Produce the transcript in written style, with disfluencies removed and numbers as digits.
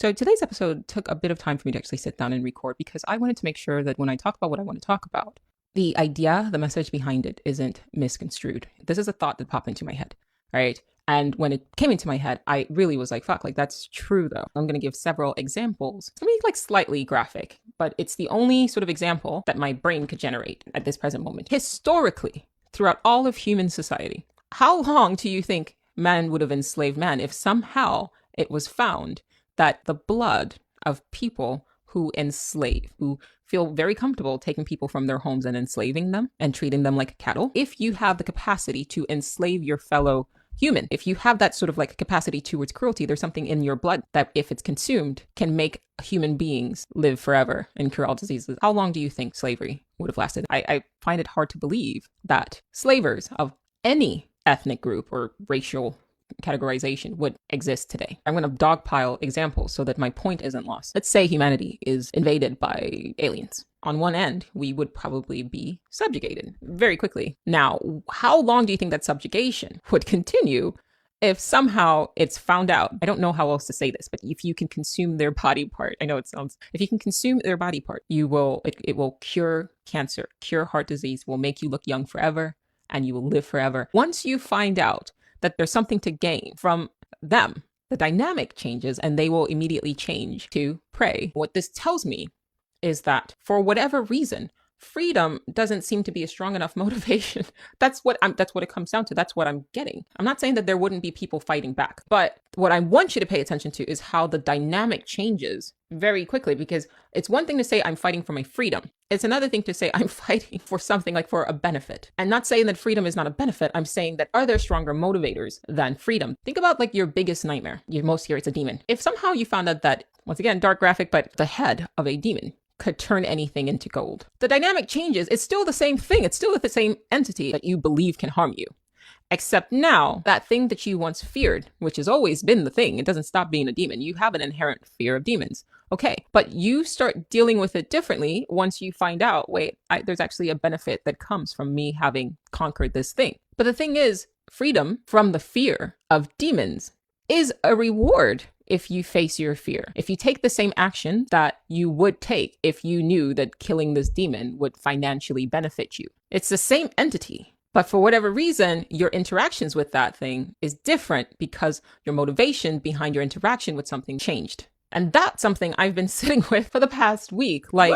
So today's episode took a bit of time for me to actually sit down and record because I wanted to make sure that when I talk about what I want to talk about, the idea, the message behind it isn't misconstrued. This is a thought that popped into my head, right? And when it came into my head, I really was like, fuck, like that's true though. I'm going to give several examples. It's going to be like slightly graphic, but it's the only sort of example that my brain could generate at this present moment. Historically, throughout all of human society, how long do you think man would have enslaved man if somehow it was found that the blood of people who enslave, who feel very comfortable taking people from their homes and enslaving them and treating them like cattle, if you have the capacity to enslave your fellow human, if you have that sort of like capacity towards cruelty, there's something in your blood that if it's consumed can make human beings live forever and cure all diseases. How long do you think slavery would have lasted? I find it hard to believe that slavers of any ethnic group or racial categorization would exist today. I'm going to dogpile examples so that my point isn't lost. Let's say humanity is invaded by aliens. On one end, we would probably be subjugated very quickly. Now, how long do you think that subjugation would continue if somehow it's found out? I don't know how else to say this, but if you can consume their body part, I know it sounds, if you can consume their body part, it will cure cancer, cure heart disease, will make you look young forever, and you will live forever. Once you find out that there's something to gain from them, the dynamic changes and they will immediately change to prey. What this tells me is that for whatever reason, freedom doesn't seem to be a strong enough motivation. That's what it comes down to. That's what I'm getting. I'm not saying that there wouldn't be people fighting back, but what I want you to pay attention to is how the dynamic changes very quickly, because it's one thing to say I'm fighting for my freedom. It's another thing to say I'm fighting for something like for a benefit. And not saying that freedom is not a benefit. I'm saying that are there stronger motivators than freedom? Think about like your biggest nightmare. Your most fear, it's a demon. If somehow you found out that, once again, dark graphic, but the head of a demon could turn anything into gold. The dynamic changes. It's still the same thing. It's still the same entity that you believe can harm you. Except now, that thing that you once feared, which has always been the thing, it doesn't stop being a demon. You have an inherent fear of demons. Okay, but you start dealing with it differently once you find out, wait, there's actually a benefit that comes from me having conquered this thing. But the thing is, freedom from the fear of demons is a reward if you face your fear. If you take the same action that you would take if you knew that killing this demon would financially benefit you. It's the same entity. But for whatever reason, your interactions with that thing is different because your motivation behind your interaction with something changed. And that's something I've been sitting with for the past week. Like,